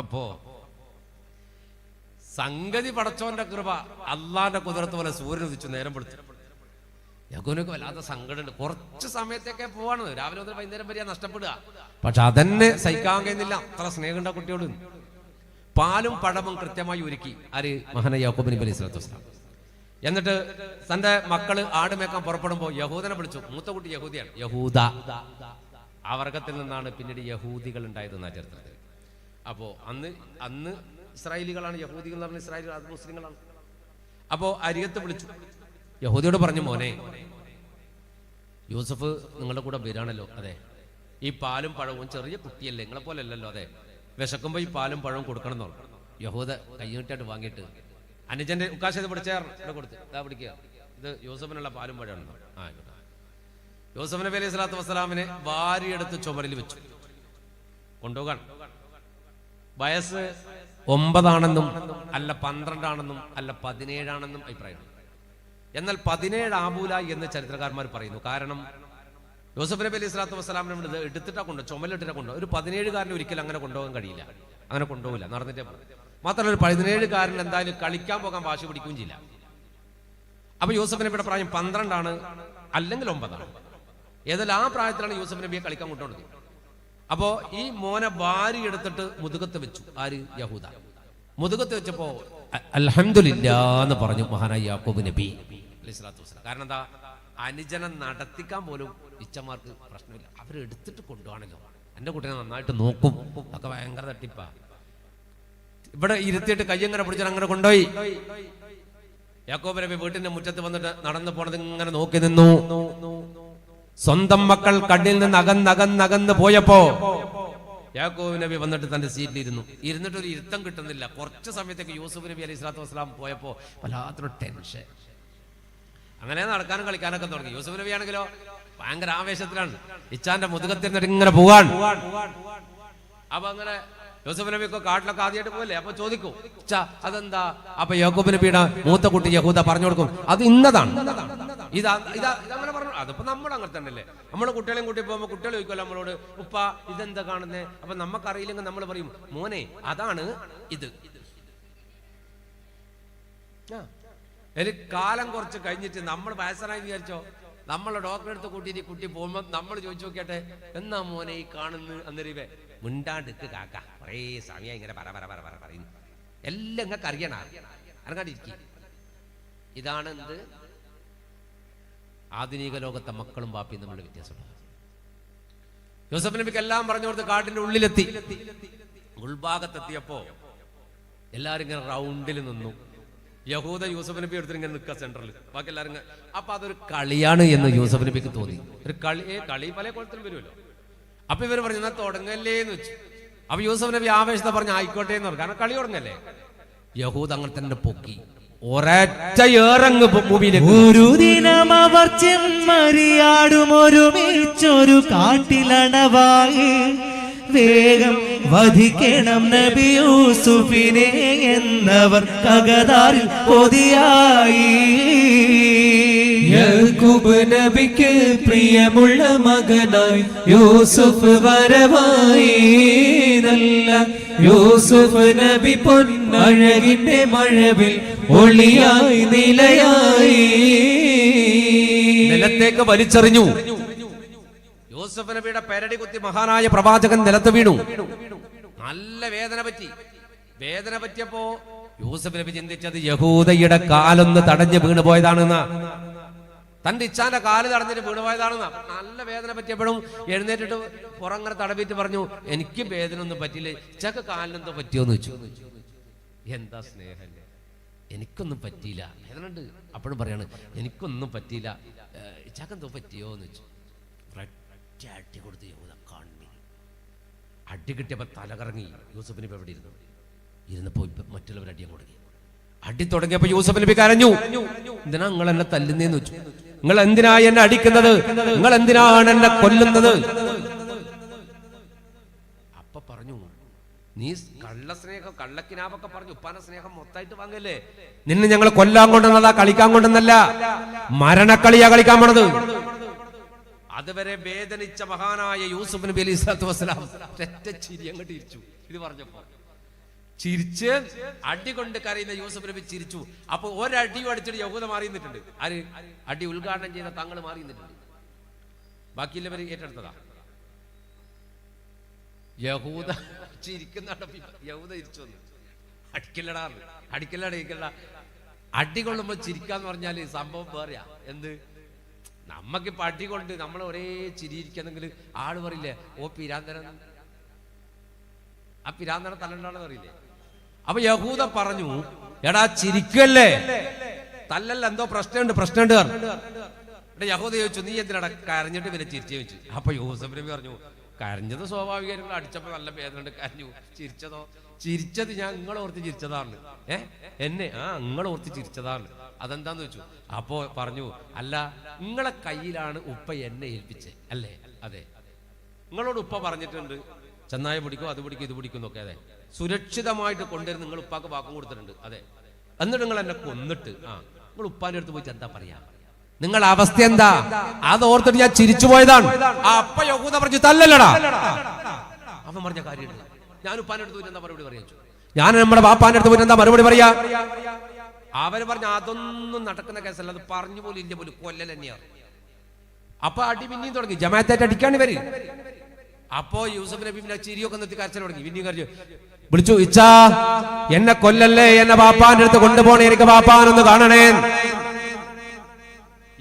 അപ്പോ സംഗതി പടച്ചോന്റെ കൃപ, അള്ളാന്റെ കുതിരത്ത് പോലെ സൂര്യൻ ഉദിച്ചു നേരം പൊളിച്ചു. യാക്കോബിനൊക്കെ വല്ലാത്ത സങ്കടമുണ്ട്. കുറച്ച് സമയത്തേക്കെ പോവാണ്, രാവിലെ മുതൽ വൈകുന്നേരം വരെ നഷ്ടപ്പെടുക. പക്ഷെ അതന്നെ സഹിക്കാൻ കഴിയുന്നില്ല, അത്ര സ്നേഹമുണ്ട് ആ കുട്ടിയോട്. പാലും പഴവും കൃത്യമായി ഒരുക്കി ആര്? മഹാനായ യാക്കോബ് നബി അലൈഹി സ്വലാത്തു വസ്സലാം. എന്നിട്ട് തന്റെ മക്കള് ആടുമേക്കാൻ പുറപ്പെടുമ്പോ യഹൂദനെ വിളിച്ചു. മൂത്ത കുട്ടി യഹൂദിയാണ്, യഹൂദ. ആ വർഗത്തിൽ നിന്നാണ് പിന്നീട് യഹൂദികൾ ഉണ്ടായതെന്ന ചരിത്രത്തിൽ. അപ്പോ അന്ന് ഇസ്രായേലികളാണ് യഹൂദികൾ എന്ന് പറഞ്ഞ ഇസ്രായേൽ, അത് മുസ്ലിങ്ങളാണ്. അപ്പോ അരികത്ത് വിളിച്ചു, യഹൂദിയോട് പറഞ്ഞു, മോനെ യൂസഫ് നിങ്ങളുടെ കൂടെ വരാണല്ലോ. അതെ, ഈ പാലും പഴവും, ചെറിയ കുട്ടിയല്ലേ, നിങ്ങളെ പോലെ അല്ലല്ലോ. അതെ, വിശക്കുമ്പോ ഈ പാലും പഴവും കൊടുക്കണം എന്ന് പറഞ്ഞു. യഹൂദ കൈനീട്ടായിട്ട് വാങ്ങിയിട്ട് അനുജന്റെ ഉക്കാശ ഇത് പിടിച്ചേർന്ന് കൊടുത്ത്, ഇതാ പിടിക്കുക, ഇത് യൂസഫിനുള്ള പാലും പഴമാണ്. യൂസഫ് നബി അലൈഹി സ്വലാത്തു വസ്സലാമിനെ വാരിയെടുത്ത് ചുമരിൽ വെച്ചു കൊണ്ടുപോകാൻ. വയസ്സ് 9 അല്ല 12 അല്ല 17 അഭിപ്രായമാണ്. എന്നാൽ 17 ആവൂല എന്ന് ചരിത്രകാരന്മാർ പറയുന്നു. കാരണം യൂസഫ് നബി അലൈഹി സ്വലാത്തു വസ്സലാമിനെ എടുത്തിട്ടാ ചുമലിട്ടിട്ടാ കൊണ്ടുപോകും. ഒരു 17-കാരന് ഒരിക്കലും അങ്ങനെ കൊണ്ടുപോകാൻ കഴിയില്ല, അങ്ങനെ കൊണ്ടുപോകില്ല, നടന്നിട്ടേ പോകും. മാത്രമല്ല ഒരു 17-കാരൻ എന്തായാലും കളിക്കാൻ പോകാൻ വാശി പിടിക്കുകയും ചെയ്യില്ല. അപ്പൊ യൂസഫ് നബിയുടെ പ്രായം 12 അല്ലെങ്കിൽ 9. ഏതായാലും ആ പ്രായത്തിലാണ് യൂസഫ് നബിയെ കളിക്കാൻ കൊണ്ടുപോകുന്നത്. അപ്പോ ഈ മോനെ ഭാര്യ എടുത്തിട്ട് മുതുകത്ത് വെച്ചു. ആര്? യഹൂദ. മുതുകത്ത് വെച്ചപ്പോ അൽഹംദുലില്ലാ എന്ന് പറഞ്ഞു മഹാനായ യാക്കോബ് നബി അലൈഹി സ്വലാത്തു വസ്സലാം. കാരണം എന്താ? അനുജനം നടത്തിക്കാൻ പോലും ഇച്ചമാർക്ക് പ്രശ്നമില്ല, അവരെടുത്തിട്ട് കൊണ്ടുപോകണല്ലോ. എന്റെ കുട്ടീനെ നന്നായിട്ട് നോക്കും, ഒക്കെ ഭയങ്കര തട്ടിപ്പാ. ഇവിടെ ഇരുത്തിയിട്ട് കയ്യങ്ങനെ പിടിച്ചാൽ അങ്ങനെ കൊണ്ടുപോയി. യാക്കോബ് നബി വീട്ടിന്റെ മുറ്റത്ത് വന്നിട്ട് നടന്നു പോണത് ഇങ്ങനെ നോക്കി നിന്നു. സ്വന്തം മക്കൾ കണ്ണിൽ നിന്ന് അകന്നകന്നകന്ന് പോയപ്പോ യാക്കോബ് നബി വന്നിട്ട് തന്റെ സീറ്റിലിരുന്നു. ഇരുന്നിട്ട് ഒരു ഇരുത്തം കിട്ടുന്നില്ല. കുറച്ച് സമയത്തേക്ക് യൂസുഫ് നബി അലൈഹി സ്വലാത്തു വസ്സലാം പോയപ്പോ വല്ലാത്തൊരു ടെൻഷൻ. അങ്ങനെ നടക്കാനും കളിക്കാനൊക്കെ തുടങ്ങി. യൂസുഫ് നബി ആണെങ്കിലോ ഭയങ്കര ആവേശത്തിലാണ്, ഇച്ചാന്റെ മുതുകത്തിരുന്നിട്ട് ഇങ്ങനെ പോവാൻ. അപ്പൊ അങ്ങനെ യൂസുഫ് നബിക്ക് കാട്ടിലൊക്കെ ആദ്യമായിട്ട് പോകല്ലേ. അപ്പൊ ചോദിക്കും, അതെന്താ? അപ്പൊ യാക്കോബ് നബിയുടെ മൂത്ത കുട്ടി യഹൂദ പറഞ്ഞു കൊടുക്കും, അത് ഇന്നതാണ്, ഇതങ്ങനെ പറഞ്ഞു. അതിപ്പോ നമ്മൾ അങ്ങനെ തന്നെയല്ലേ, നമ്മള് കുട്ടികളെയും കൂട്ടി പോകുമ്പോ കുട്ടികൾ ചോദിക്കുമല്ലോ നമ്മളോട്, ഉപ്പ ഇതെന്താ കാണുന്നേ? അപ്പൊ നമുക്കറിയില്ലെങ്കിൽ നമ്മൾ പറയും, മോനെ അതാണ് ഇത്. കാലം കുറച്ച് കഴിഞ്ഞിട്ട് നമ്മൾ വയസ്സനായി വിചാരിച്ചോ, നമ്മളെ ഡോക്ടറെ അടുത്ത് കൂട്ടിയിട്ട് കുട്ടി പോകുമ്പോ നമ്മൾ ചോദിച്ചു നോക്കിയാട്ടെ, എന്നാ മോനെ ഈ കാണുന്നു? അന്നേരവേ മിണ്ടാണ്ടിക്ക് കാക്ക, കുറേ സമയം ഇങ്ങനെ പറ പറ പറ പറ പറയുന്നു. എല്ലാം ഇങ്ങക്ക് അറിയണം, അറിയാണ്ടിരിക്കും. ഇതാണ് എന്ത്? ആധുനിക ലോകത്തെ മക്കളും ബാപ്പിയും തമ്മിലുള്ള വ്യത്യാസമുണ്ട്. യൂസഫ് നബിക്ക് എല്ലാം പറഞ്ഞു കൊടുത്ത് കാട്ടിന്റെ ഉള്ളിലെത്തി. ഉൾഭാഗത്തെത്തിയപ്പോ എല്ലാരും ഇങ്ങനെ റൗണ്ടിൽ നിന്നു. യഹൂദ യൂസഫ് നബി എടുത്തിട്ട് ഇങ്ങനെ നിൽക്കുക സെന്ററിൽ, ബാക്കി എല്ലാവരും. അപ്പൊ അതൊരു കളിയാണ് എന്ന് യൂസഫ് നബിക്ക് തോന്നി. ഒരു കളി പല കുളത്തിലും വരുമല്ലോ. അപ്പൊ ഇവര് പറഞ്ഞു, എന്നാൽ തുടങ്ങല്ലേ എന്ന് വെച്ചു. അപ്പൊ യൂസഫ് നബി ആവേശത്തെ പറഞ്ഞു, ആയിക്കോട്ടെ എന്ന് പറഞ്ഞു, കാരണം കളി തുടങ്ങല്ലേ. യഹൂദ അങ്ങനെ തന്നെ പൊക്കി ഒരൊറ്റ ഏറങ്ങ് ഭൂമിയിലേക്ക്. ഒരു ദിനം അവർ ചെമ്മരിയാടും ഒരുമിച്ചൊരു കാട്ടിലണവായി, വേഗം വധിക്കണം നബി യൂസുഫിനെ എന്നവർ കഗതാരിൽ കൊതിയായി. യാക്കൂബ് നബിക്ക് പ്രിയമുള്ള മകനായി യൂസുഫ് വരവായി. നല്ല യൂസുഫ് നബി പൊന്നഴകിന്റെ മഴവിൽ ഒളിയായി നിലയായി. നിലത്തേക്ക് വലിച്ചെറിഞ്ഞു. യൂസഫ് നബിയുടെ പെരടി കുത്തി മഹാനായ പ്രവാചകൻ നിലത്ത് വീണു. നല്ല വേദന പറ്റി. വേദന പറ്റിയപ്പോ യൂസഫ് നബി ചിന്തിച്ചത് യഹൂദയുടെ കാലൊന്ന് തടഞ്ഞ് വീണു പോയതാണെന്ന, തന്റെ ഇച്ചാന്റെ കാല് തടഞ്ഞിട്ട് വീണുപോയതാണെന്ന. നല്ല വേദന പറ്റിയപ്പോഴും എഴുന്നേറ്റിട്ട് പുറങ്ങനെ തടവിട്ട് പറഞ്ഞു, എനിക്ക് വേദന ഒന്നും പറ്റില്ല, ഇച്ചക്ക് കാലിനെന്തോ പറ്റിയോന്ന് വെച്ചു. എന്താ സ്നേഹല്ലേ, എനിക്കൊന്നും പറ്റിയില്ല, വേദന ഉണ്ട്. അപ്പോഴും പറയാണ്, എനിക്കൊന്നും പറ്റിയില്ല, ഇച്ചക്കെന്തോ പറ്റിയോന്ന് വെച്ചു. അടി കൊടുത്ത് യഹൂദ കണ്ണി അടി കിട്ടിയപ്പോ തലകറങ്ങി. യൂസഫ് നബി എവിടെ ഇരുന്നപ്പോ മറ്റുള്ളവർ അടിയും കൊടുങ്ങി. അടി തുടങ്ങിയപ്പോ യൂസഫ് നബി കരഞ്ഞു. എന്തിനാ നിങ്ങൾ എന്നെ തല്ലുന്നേന്ന് വെച്ചു. നിങ്ങൾ എന്തിനാ എന്നെ അടിക്കുന്നത്? നിങ്ങൾ എന്തിനാണ് എന്നെ കൊല്ലുന്നത്? അപ്പൊ പറഞ്ഞു, നീ കള്ളസ്നേഹം കള്ളക്കിനാവൊക്കെ പറഞ്ഞു ഉപ്പാന സ്നേഹം മൊത്തമായിട്ട് വാങ്ങല്ലേ. നിന്നെ ഞങ്ങൾ കൊല്ലാൻ കൊണ്ടുവന്നതാ, കളിക്കാൻ കൊണ്ടുവന്നല്ല, മരണക്കളിയാ കളിക്കാൻ പോണത്. അതുവരെ വേദനിച്ച മഹാനായ യൂസുഫ് നബി അലൈഹി സ്വലാത്തു വസ്സലാം ഒറ്റ ചിരി അങ്ങോട്ട് ഇരിച്ചു. ഇത് പറഞ്ഞപ്പോ ചിരിച്ച് അടി കൊണ്ട് കരയുന്ന യൂസഫ് നബി ചിരിച്ചു. അപ്പൊ ഒരടിയും അടിച്ചിട്ട് യഹൂദ മാറി നിന്നിട്ടുണ്ട്. ആര്? അടി ഉദ്ഘാടനം ചെയ്ത തങ്ങൾ മാറി നിന്നിട്ടുണ്ട്. ബാക്കിയുള്ളവർ ഏറ്റെടുത്തതാ. യഹൂദ ചിരിക്കുന്ന യഹൂദ ചിരിച്ചു വന്നു. അടിക്കല്ലടാ അടിക്കല്ലട അടി കൊള്ളുമ്പോ ചിരിക്കാന്ന് പറഞ്ഞാല് സംഭവം വേറെയാ. എന്ത് നമ്മക്കിപ്പോ അടി കൊണ്ട് നമ്മൾ ഒരേ ചിരിയിരിക്കുന്നെങ്കിൽ ആള് പറയില്ലേ ഓ പിരാന്തരൻ, ആ പിരാന്തരൻ തല്ലണ്ടാണെന്ന് അറിയില്ലേ? അപ്പൊ യഹൂദ പറഞ്ഞു, എടാ ചിരിക്കല്ലേ, തല്ലല്ല, എന്തോ പ്രശ്നമുണ്ട്. യഹൂദ ചോദിച്ചു, നീ എന്തിനാടാ കരഞ്ഞിട്ട് പിന്നെ ചിരിച്ചു ചോദിച്ചു. അപ്പൊ യൂസഫ് നബി പറഞ്ഞു, കരഞ്ഞത് സ്വാഭാവികമായിട്ടുള്ള, അടിച്ചപ്പോ നല്ല വേദന കരഞ്ഞു. ചിരിച്ചത് ഞാൻ നിങ്ങളോർത്ത് ചിരിച്ചതാണ്. എന്നെ നിങ്ങളോർത്ത് ചിരിച്ചതാണ്. അതെന്താന്ന് വെച്ചു. അപ്പോ പറഞ്ഞു, അല്ല നിങ്ങളെ കയ്യിലാണ് ഉപ്പ എന്നെ ഏൽപ്പിച്ചേ അല്ലേ? അതെ, നിങ്ങളോട് ഉപ്പ പറഞ്ഞിട്ടുണ്ട് ചെന്നായ പിടിക്കും, അത് പിടിക്കും, ഇത് പിടിക്കും എന്നൊക്കെ. അതെ, സുരക്ഷിതമായിട്ട് കൊണ്ടുവരുന്ന നിങ്ങൾ ഉപ്പാക്ക് വാക്കും കൊടുത്തിട്ടുണ്ട്. അതെ, എന്നിട്ട് നിങ്ങൾ എന്നെ കൊന്നിട്ട് നിങ്ങൾ ഉപ്പാന്റെ അടുത്ത് പോയിട്ട് എന്താ പറയാ? നിങ്ങളുടെ അവസ്ഥ എന്താ? അത് ഓർത്തിട്ട് ഞാൻ ചിരിച്ചു പോയതാണ്. അപ്പ യഹൂദ പറഞ്ഞു, തല്ലല്ലടാ. അവൻ പറഞ്ഞ കാര്യമുണ്ട്. ഞാൻ ഉപ്പാന്റെ അടുത്ത് പോയിട്ട് എന്താ മറുപടി പറയാ? ഞാൻ നമ്മുടെ ബാപ്പാന്റെ അടുത്ത് പോയിട്ട് എന്താ മറുപടി പറയാ? അവര് പറഞ്ഞ അതൊന്നും നടക്കുന്ന കേസല്ല, അത് പറഞ്ഞു പോലും ഇല്ല പോലും, കൊല്ലൽ തന്നെയാണ്. അപ്പൊ അടി പിന്നെയും തുടങ്ങി, ജമാഅത്തായിട്ട് അടിക്കാണ് ഇവര്. അപ്പോ യൂസഫ് നബി പിന്നെ ചിരിയൊക്കെ നിർത്തി കരച്ചിൽ തുടങ്ങി. പിന്നെയും കരച്ചു വിളിച്ചു, ഇച്ചാ എന്നെ കൊല്ലല്ലേ, എന്നെ ബാപ്പാന്റെ അടുത്ത് കൊണ്ടുപോണേ, എനിക്ക് ബാപ്പാനൊന്ന് കാണണേ.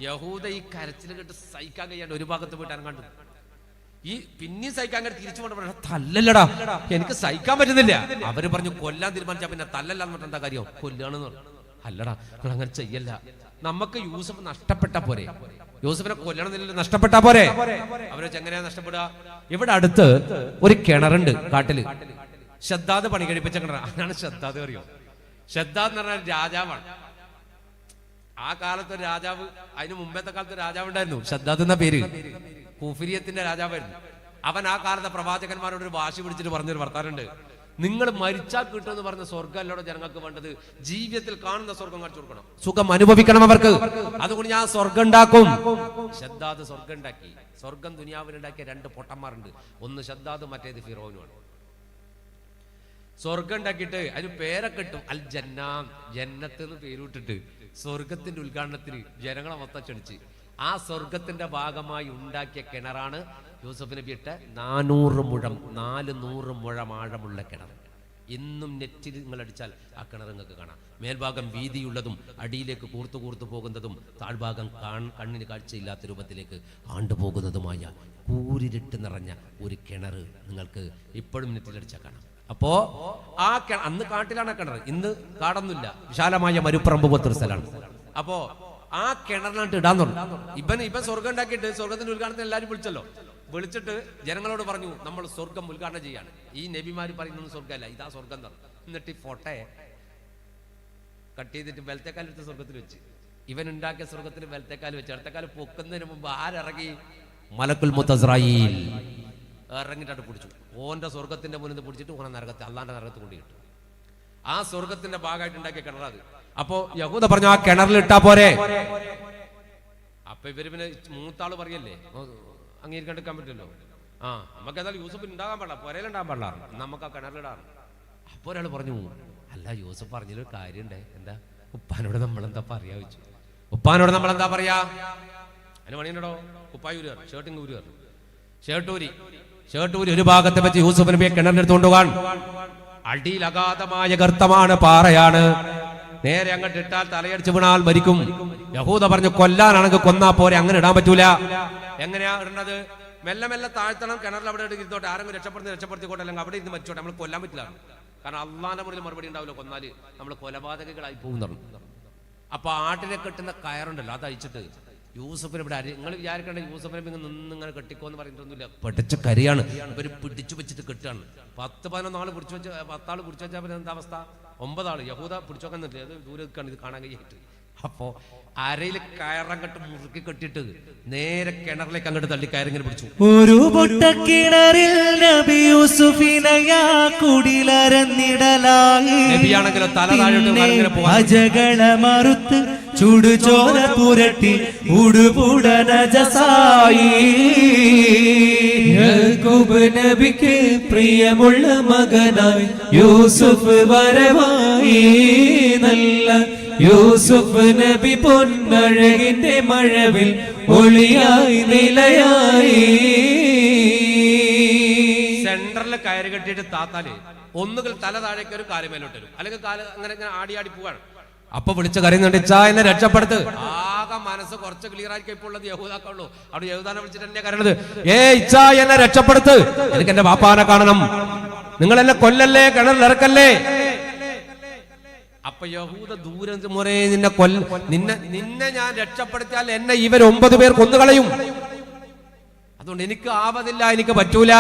യഹൂദ ഈ കരച്ചിൽ കേട്ട് സഹിക്കാൻ കഴിയാണ്ട് ഒരു ഭാഗത്ത് പോയിട്ട് അനങ്ങാണ്ട് ഈ പിന്നെയും സഹിക്കാൻ കഴിയാണ്ട് തിരിച്ചു കൊണ്ട് തല്ലല്ലടാ, എനിക്ക് സഹിക്കാൻ പറ്റുന്നില്ല. അവര് പറഞ്ഞു കൊല്ലാൻ തീരുമാനിച്ചാ പിന്നെ തല്ലല്ലാന്ന് പറഞ്ഞ എന്താ കാര്യം? കൊല്ലാണെന്ന് പറഞ്ഞു. അല്ലടാ നിങ്ങൾ അങ്ങനെ ചെയ്യല്ല, നമുക്ക് യൂസഫ് നഷ്ടപ്പെട്ട പോരെ, യൂസഫിനെ കൊല്ലണമെന്നില്ല, നഷ്ടപ്പെട്ടാ പോരെ. അവരെ എങ്ങനെയാ നഷ്ടപ്പെടുക? ഇവിടെ അടുത്ത് ഒരു കിണറുണ്ട് കാട്ടില്, ഷദ്ദാദ് പണി കഴിപ്പിച്ച കിണർ. അതാണ് ഷദ്ദാദ്. അറിയോ? ഷദ്ദാദ് എന്ന് പറഞ്ഞാൽ രാജാവാണ്. ആ കാലത്ത് ഒരു രാജാവ്, അതിന് മുമ്പത്തെ കാലത്ത് രാജാവ് ഉണ്ടായിരുന്നു, ഷദ്ദാദ് എന്ന പേര്, കുഫിരിയത്തിന്റെ രാജാവായിരുന്നു. അവൻ ആ കാലത്തെ പ്രവാചകന്മാരോട് ഒരു വാശി പിടിച്ചിട്ട് പറഞ്ഞൊരു വർത്താനുണ്ട്, നിങ്ങൾ മരിച്ചാൽ കിട്ടുമെന്ന് പറഞ്ഞ സ്വർഗ്ഗം അല്ലോടെ ജനങ്ങൾക്ക് വേണ്ടത്, ജീവിതത്തിൽ കാണുന്ന സ്വർഗം കാണിച്ചു കൊടുക്കണം, സുഖം അനുഭവിക്കണം അവർക്ക്, അതുകൊണ്ട് ഞാൻ സ്വർഗം ഉണ്ടാക്കും. ഷദ്ദാദ് സ്വർഗം ഉണ്ടാക്കി. സ്വർഗം ദുനിയാവിലുണ്ടാക്കിയ രണ്ട് പൊട്ടന്മാരുണ്ട്, ഒന്ന് ഷദ്ദാദ്, മറ്റേത് ഫിറോനുമാണ്. സ്വർഗം ഉണ്ടാക്കിയിട്ട് അതിന് പേരൊക്കെ ഇട്ടു, അൽ ജന്നാ, ജന്നത്ത് എന്ന് പേരിട്ടിട്ട് സ്വർഗത്തിന്റെ ഉദ്ഘാടനത്തിന് ജനങ്ങളെ മൊത്തം ക്ഷണിച്ച് ആ സ്വർഗത്തിന്റെ ഭാഗമായി ഉണ്ടാക്കിയ കിണറാണ് യൂസഫ് നബി ഇട്ട 400 മുഴം ആഴമുള്ള കിണർ. ഇന്നും നെറ്റിൽ നിങ്ങൾ അടിച്ചാൽ ആ കിണർ നിങ്ങൾക്ക് കാണാം. മേൽഭാഗം വീതിയുള്ളതും അടിയിലേക്ക് കൂർത്തു പോകുന്നതും താഴ്ഭാഗം കണ്ണിന് കാഴ്ചയില്ലാത്ത രൂപത്തിലേക്ക് ആണ്ടുപോകുന്നതുമായ കൂരിരുട്ട് നിറഞ്ഞ ഒരു കിണർ നിങ്ങൾക്ക് ഇപ്പോഴും നെറ്റിലടിച്ചാൽ കാണാം. അപ്പോ ആ അന്ന് കാട്ടിലാണ് ആ കിണർ, ഇന്ന് കാടൊന്നുമില്ല, വിശാലമായ മരുപ്പറമ്പ് പോലത്തെ സ്ഥലമാണ്. അപ്പോ ആ കിണറിനായിട്ട് ഇടാൻ തുടങ്ങി. ഇവൻ സ്വർഗം ഉണ്ടാക്കിയിട്ട് സ്വർഗത്തിന്റെ ഉദ്ഘാടനത്തിന് എല്ലാവരും വിളിച്ചിട്ട് ജനങ്ങളോട് പറഞ്ഞു, നമ്മൾ സ്വർഗം ഉദ്ഘാടനം ചെയ്യാണ്. ഈ നബിമാര് പറയുന്നത് സ്വർഗമല്ല, ഇതാ സ്വർഗം തന്നെ. എന്നിട്ട് ഈ ഫോട്ടോയെ കട്ട് ചെയ്തിട്ട് വലത്തേക്കാലെടുത്ത് സ്വർഗത്തിൽ വെച്ച്, ഇവൻ ഉണ്ടാക്കിയ സ്വർഗത്തിൽ വലത്തേക്കാൽ വെച്ച് ഇടത്തേക്കാൽ പൊക്കുന്നതിന് മുമ്പ് ആരിറങ്ങി? മലക്കുൽ മുത്തസ്രായീൽ ഇറങ്ങിയിട്ട് പിടിച്ചു. ഓന്റെ സ്വർഗത്തിന്റെ മുന്നിൽ പിടിച്ചിട്ട് ഓനെ നരകത്തെ, അള്ളാന്റെ നരകത്ത് കൊണ്ടിട്ടു. ആ സ്വർഗത്തിന്റെ ഭാഗമായിട്ട് ഉണ്ടാക്കിയ കിണറത്. അപ്പോ യഹൂദ പറഞ്ഞു, ആ കിണറിലിട്ടാ പോരെ. അപ്പൊ ഇവര് പിന്നെ മൂത്താള് പറയല്ലേ, അംഗീകരിക്കാൻ പറ്റില്ലല്ലോ. നമുക്ക് ഏതായാലും യൂസഫ് ഉണ്ടാകാൻ പാടില്ല, പുരയിലുണ്ടാകാൻ പാടില്ല, നമുക്ക് ആ കിണറിലിടാറ്. അപ്പൊ ഒരാൾ പറഞ്ഞു, അല്ല യൂസഫ് പറഞ്ഞൊരു കാര്യണ്ടേ, എന്താ? ഉപ്പാനോട് നമ്മളെന്താ പറയാ വെച്ചു. ഉപ്പാനോട് നമ്മളെന്താ പറയാ? അതിന് പണിയുണ്ടോ? കുപ്പായൂര് ഷേട്ടൂരി ഒരു ഭാഗത്തെ വെച്ച് യൂസഫ് നബിയെ കിണറിനെടുത്തുകൊണ്ട് പോകാൻ. അടിയിൽ അഗാധമായ ഗർത്തമാണ്, പാറയാണ്. നേരെ അങ്ങോട്ട് ഇട്ടാൽ തലയടിച്ച് വീണാൽ മരിക്കും. യഹൂദ പറഞ്ഞു, കൊല്ലാനാണെങ്കിൽ കൊന്നാ പോരെ, അങ്ങനെ ഇടാൻ പറ്റൂല. എങ്ങനെയാ ഇടുന്നത്? മെല്ലെ മെല്ലെ താഴ്ത്തണം, കിണറിൽ അവിടെ ഇരുന്നോട്ടെ, ആരെങ്കിലും രക്ഷപ്പെടുത്തിക്കോട്ടെ, അല്ലെങ്കിൽ അവിടെ ഇരുന്ന് മരിച്ചോട്ടെ, നമ്മൾ കൊല്ലാൻ പറ്റില്ല. കാരണം അള്ളാന്റെ മുന്നിൽ മറുപടി ഉണ്ടാവില്ല, കൊന്നാല് നമ്മൾ കൊലപാതകങ്ങളായി പോകുന്നു. അപ്പൊ ആട്ടിനെ കെട്ടുന്ന കയറുണ്ടല്ലോ, അത് അയച്ചിട്ട് യൂസഫിനെ ഇവിടെ നിങ്ങൾ വിചാരിക്കേണ്ട യൂസഫിനെ നിന്നിങ്ങനെ കെട്ടിക്കോന്ന് പറഞ്ഞിട്ടൊന്നുമില്ല, പഠിച്ച കരയാണ്. ഇവര് പിടിച്ചു വെച്ചിട്ട് കെട്ടാണ്. 10-11 ആള് പിടിച്ചു വെച്ച, 10 ആള് പിടിച്ചു വെച്ചാൽ പിന്നെ എന്താ അവസ്ഥ? 9 ആള് യഹൂദ പിടിച്ചോക്കാൻ നിന്നില്ല, അത് ദൂരെ നിൽക്കാണ്, ഇത് കാണാൻ കഴിയിട്ട് അപ്പോ അരയിൽ കയറങ്ങട്ട് മുറുക്കി കെട്ടിട്ട് നേരെ കിണറിലേക്ക് അങ്ങോട്ട് തള്ളി കയറിങ്ങനെ പിടിച്ചു. ഒരു പൊട്ടക്കിണറിൽ നബി യൂസുഫിനയാ കുടിലരന്നിടലായി. നബിയാണെങ്കിലോ തല താഴോട്ട് അജകള മറുത്ത് ചുടുചോര പുരട്ടി ഉടുപുട നജസായി. യാക്കൂബ് നബിക്ക് പ്രിയമുള്ള മകനായി യൂസുഫ് വരവായി. നല്ല യൂസുഫ് നബി പൊന്നഴകിന്റെ മഴവിൽ ഒളിയായി നിലയായി. സെന്ററിൽ കയറി കെട്ടിയിട്ട് താത്താല് ഒന്നുകിൽ തല താഴേക്ക് ഒരു കാല് മേലോട്ട് വരും, അല്ലെങ്കിൽ കാല് അങ്ങനെ ഇങ്ങനെ ആടി ആടി പോവാണ്. അപ്പൊ വിളിച്ച് കരയുന്നുണ്ട്, ഇച്ചാ എന്നെ രക്ഷപ്പെടുത്ത്. ആകെ മനസ്സ് കുറച്ച് ക്ലിയർ ആയി ഇപ്പോൾ ഉള്ളത് യഹൂദാക്കുള്ളൂ. അവിടെ യഹൂദാനെ വിളിച്ചിട്ട് എന്നെ കരയണത്, ഇച്ചാ എന്നെ രക്ഷപ്പെടുത്ത്, എനിക്ക് എന്റെ വാപ്പാനെ കാണണം, നിങ്ങൾ എന്നെ കൊല്ലല്ലേ, കിണറിലിറക്കല്ലേ. അപ്പൊ യഹൂദ ദൂരം മുറേ നിന്നെ ഞാൻ രക്ഷപ്പെടുത്തിയാൽ എന്നെ ഇവർ 9 പേർ കൊന്നുകളയും, അതുകൊണ്ട് എനിക്ക് ആവതില്ല, എനിക്ക് പറ്റൂല.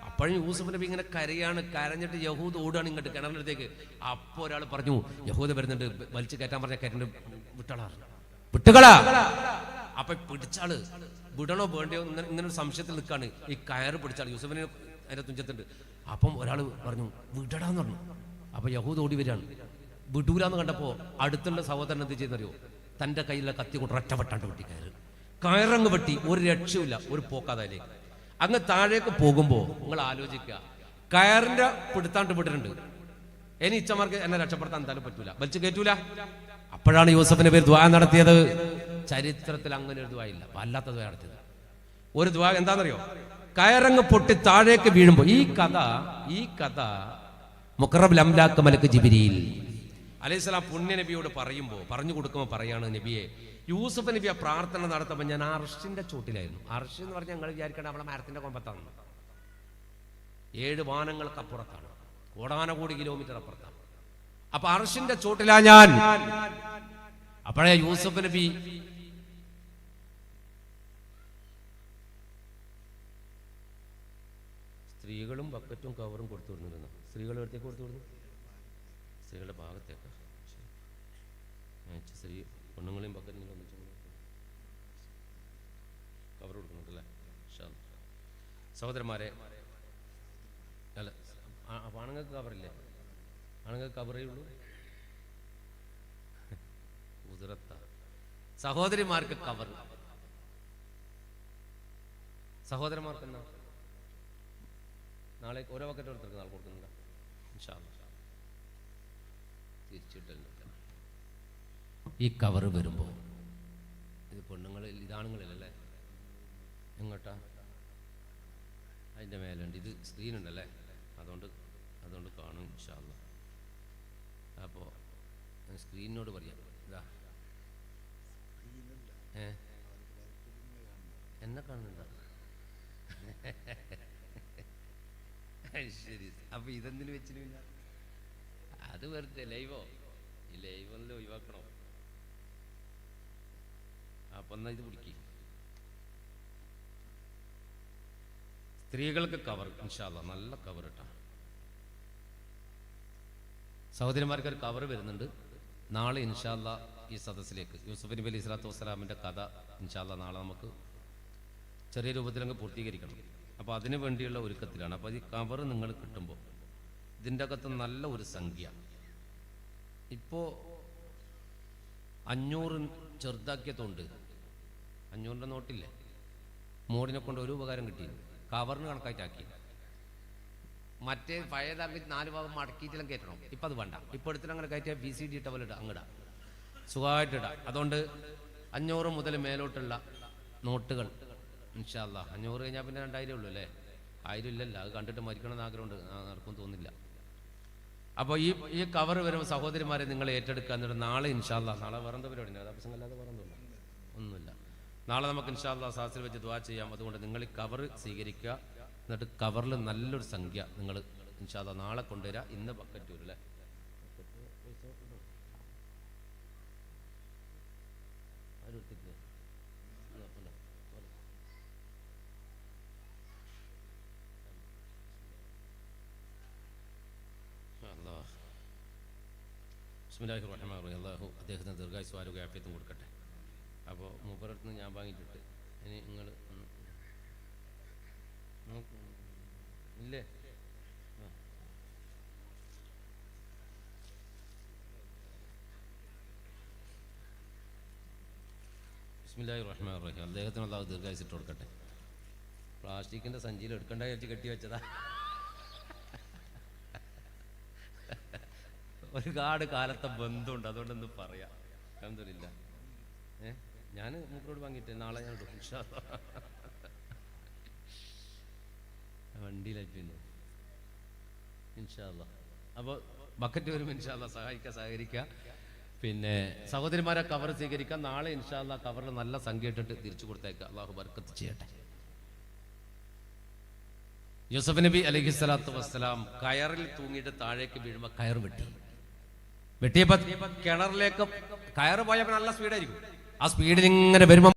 അപ്പോഴും യൂസുഫ് നബി ഇങ്ങനെ കരയാണ്. കരഞ്ഞിട്ട് യഹൂദ ഓടുകയാണ് ഇങ്ങോട്ട് കിണറിനടുത്തേക്ക്. അപ്പൊ ഒരാൾ പറഞ്ഞു, യഹൂദ വരുന്നുണ്ട്, വലിച്ചു കയറ്റാൻ പറഞ്ഞ കയറ്റുണ്ട്, വിട്ടുകളാ. അപ്പൊ പിടിച്ചാള് വിടണോ വേണ്ടയോ ഇങ്ങനെ ഒരു സംശയത്തിൽ നിൽക്കാണ്. ഈ കയറ് പിടിച്ചാള് യൂസുഫിന് അതിന്റെ തുഞ്ചത്തുണ്ട്. അപ്പം ഒരാൾ പറഞ്ഞു വിടടാന്ന് പറഞ്ഞു. അപ്പൊ യഹൂദ ഓടി വരികയാണ്. വിടൂലാന്ന് കണ്ടപ്പോ അടുത്തുള്ള സഹോദരൻ എന്ത് ചെയ്യുന്നറിയോ, തന്റെ കയ്യിലുള്ള കത്തി കൊണ്ട് ഒറ്റ വെട്ടാണ്ട് വെട്ടി കയറങ്ങ് വെട്ടി. ഒരു രക്ഷയില്ല, ഒരു പോക്കാതായിലേക്ക് അങ്ങ് താഴേക്ക് പോകുമ്പോ നിങ്ങൾ ആലോചിക്കുക, കയറിന്റെ പിടുത്താണ്ട് വിട്ടിട്ടുണ്ട്. ഇനി ഇച്ചമാർക്ക് എന്നെ രക്ഷപ്പെടുത്താൻ എന്തായാലും പറ്റൂല, വലിച്ചു കയറ്റൂല. അപ്പോഴാണ് യൂസഫിന്റെ പേര് ദ്വാ നടത്തിയത്. ചരിത്രത്തിൽ അങ്ങനെ ഒരു ദ്വാ ഇല്ല, വല്ലാത്ത ദ്വാ നടത്തിയത്. ഒരു ദ്വാ എന്താണെന്നറിയോ, കയറങ്ങ് പൊട്ടി താഴേക്ക് വീഴുമ്പോ ഈ കഥ മുഖറബുൽ അംലാക്ക് മലക്ക് ജിബ്രീൽ അലൈഹിസ്സലാം പുണ്യ നബിയോട് പറഞ്ഞു കൊടുക്കുമ്പോൾ പറയാണ്, നബിയെ യൂസുഫ് നബി ആ പ്രാർത്ഥന നടത്തുമ്പോൾ ഞാൻ അർശിന്റെ ചോട്ടിലായിരുന്നു. അർശ് എന്ന് പറഞ്ഞാൽ ഞങ്ങൾ വിചാരിക്കേണ്ട അവളെ മരത്തിന്റെ കൊമ്പത്താണ്. 7 വാനങ്ങൾക്ക് അപ്പുറത്താണ്, കോടാനകോടി കിലോമീറ്റർ അപ്പുറത്താണ്. അപ്പൊ അർശിന്റെ ചോട്ടിലാ ഞാൻ. അപ്പോഴേ യൂസുഫ് നബി സ്ത്രീകളും ബക്കറ്റും കവറും കൊടുത്തു വിടുന്നു. സ്ത്രീകളുടെ അടുത്തേക്ക് കൊടുത്തു വിടുന്നു, സ്ത്രീകളുടെ ഭാഗത്തേക്ക്. സ്ത്രീ പെണ്ണുങ്ങളെയും ബക്കറ്റിനും കവർ കൊടുക്കുന്നുണ്ടല്ലേ. സഹോദരന്മാരെ, അല്ല ആണുങ്ങൾക്ക് കവറില്ലേ? ആണുങ്ങൾക്ക് കവറേ ഉള്ളൂ. ഉദരത്ത സഹോദരിമാർക്ക് കവർ, സഹോദരന്മാർക്ക് എന്നാ നാളെ ഓരോ ബക്കറ്റ് എടുത്തിട്ട് നാളെ കൊടുക്കുന്നുണ്ട്. തിരിച്ചിട്ടില്ല. ഈ കവറ് വരുമ്പോ ഇത് പെണ്ണുങ്ങളിൽ ഇതാണുങ്ങളിലല്ലേ, എങ്ങോട്ടാ അതിൻ്റെ മേലുണ്ട്, ഇത് സ്ക്രീനുണ്ടല്ലേ, അതുകൊണ്ട് കാണും ഇൻഷാ അല്ലാഹ്. അപ്പോൾ സ്ക്രീനിനോട് പറയാം, ഇതാ എന്നെ കാണുന്നുണ്ടോ? ശരി. അപ്പൊ ഇതെന്തിനു വെച്ചില്ല? അത് വെറുതെ ലൈവോ, ഈ ലൈവൊന്നും ഒഴിവാക്കണോ? അപ്പൊ എന്നാ ഇത് പിടിക്കും. സ്ത്രീകൾക്ക് കവർ ഇൻഷാ അല്ലാഹ്, നല്ല കവർ ഇട്ടാ. സഹോദരിമാർക്ക് ഒരു കവർ വരുന്നുണ്ട് നാളെ ഇൻഷാ അല്ലാഹ്. ഈ സദസ്സിലേക്ക് യൂസുഫ് നബി അലൈഹി സ്വലാത്തു വസ്സലാമിന്റെ കഥ ഇൻഷാ അല്ലാഹ് നാളെ നമുക്ക് ചെറിയ രൂപത്തിലങ്ങ് പൂർത്തീകരിക്കണം. അപ്പോൾ അതിനു വേണ്ടിയുള്ള ഒരുക്കത്തിലാണ്. അപ്പോൾ ഈ കവർ നിങ്ങൾ കിട്ടുമ്പോൾ ഇതിൻ്റെ അകത്ത് നല്ല ഒരു സംഖ്യ, ഇപ്പോൾ 500 ചെറുതാക്കിയതുകൊണ്ട് 500 നോട്ടില്ലേ, മോഡിനെ കൊണ്ട് ഒരു ഉപകാരം കിട്ടിയിരുന്നു, കവറിന് കണക്കായിട്ടാക്കി. മറ്റേ പഴയതാക്കി 4 ഭാഗം മടക്കിയിട്ടെല്ലാം കയറ്റണം. ഇപ്പം അത് വേണ്ട, ഇപ്പോൾ എടുത്തിട്ട് അങ്ങനെ കയറ്റിയാൽ VCD ഇട്ട പോലെ ഇടാം, അങ്ങിടാം, സുഖമായിട്ടിടാം. അതുകൊണ്ട് 500 മുതൽ മേലോട്ടുള്ള നോട്ടുകൾ ഇൻഷാ അല്ലാഹ്. 500 കഴിഞ്ഞാൽ പിന്നെ 2000 ഉള്ളൂ അല്ലേ, 1000 ഇല്ലല്ലോ. അത് കണ്ടിട്ട് മരിക്കണമെന്ന് ആഗ്രഹമുണ്ട്, നടക്കും തോന്നില്ല. അപ്പോൾ ഈ കവർ വരുമ്പോൾ സഹോദരിമാരെ നിങ്ങൾ ഏറ്റെടുക്കുക. എന്നിട്ട് നാളെ ഇൻഷാ അല്ലാഹ്, നാളെ വേറെ എന്താ പരിപാടി? അതാ പ്രസംഗമല്ലാതെ വേറെ ഒന്നുമില്ല. നാളെ നമുക്ക് ഇൻഷാ അല്ലാഹ് സാസിൽ വെച്ച് ദുആ ചെയ്യാം. അതുകൊണ്ട് നിങ്ങൾ ഈ കവർ സ്വീകരിക്കുക. എന്നിട്ട് കവറിൽ നല്ലൊരു സംഖ്യ നിങ്ങൾ ഇൻഷാ അല്ലാഹ് നാളെ കൊണ്ടുവരിക. ഇന്ന് ബക്കറ്റ് വരും അല്ലേ, ബിസ്മില്ലാഹിർ റഹ്മാനിർ റഹീം. അല്ലാഹു അദ്ദേഹത്തിന് ദീർഘായുസ്സും ആരോഗ്യ ആഫിയത്തും കൊടുക്കട്ടെ. അപ്പോൾ മൂപ്പരടുത്ത് നിന്ന് ഞാൻ വാങ്ങിയിട്ടുണ്ട്. ഇനി നിങ്ങൾ ഇല്ലേ? ബിസ്മില്ലാഹിർ റഹ്മാനിർ റഹീം. അദ്ദേഹത്തിന് അല്ലാഹു ദീർഘായുസ്സിട്ട് കൊടുക്കട്ടെ. പ്ലാസ്റ്റിക്കിൻ്റെ സഞ്ചിയിൽ എടുക്കണ്ട വിചാരിച്ച് കെട്ടി വെച്ചതാ. ഒരുപാട് കാലത്തെ ബന്ധമുണ്ട്, അതുകൊണ്ടൊന്ന് പറയാം. അൽഹംദുലില്ലാ. ഞാൻ മൂപ്പരോട് വാങ്ങിയിട്ട് നാളെ ഞാൻ എടുക്കും ഇൻഷാ അല്ലാഹ്. വണ്ടിയിലായിട്ട് ഇൻഷാ അല്ലാഹ്. അപ്പോൾ ബക്കറ്റ് വരും ഇൻഷാ അല്ലാഹ്. സഹകരിക്കുക. പിന്നെ സഹോദരിമാരെ കവർ സ്വീകരിക്കാം. നാളെ ഇൻഷാ അല്ലാഹ് കവറിൽ നല്ല സംഖ്യ ഇട്ടിട്ട് തിരിച്ചു കൊടുത്തേക്കുക. അള്ളാഹു ബർക്കത്ത് ചെയ്യട്ടെ. യൂസഫ് നബി അലൈഹിസ്സലാത്തു വസ്സലാം കയറിൽ തൂങ്ങിയിട്ട് താഴേക്ക് വീഴുമ്പോൾ കയർ വെട്ടിയപ്പോൾ കിണറിലേക്ക് കയറ് പോയപ്പോൾ നല്ല സ്പീഡായിരിക്കും. ആ സ്പീഡിൽ ഇങ്ങനെ വരുമ്പോൾ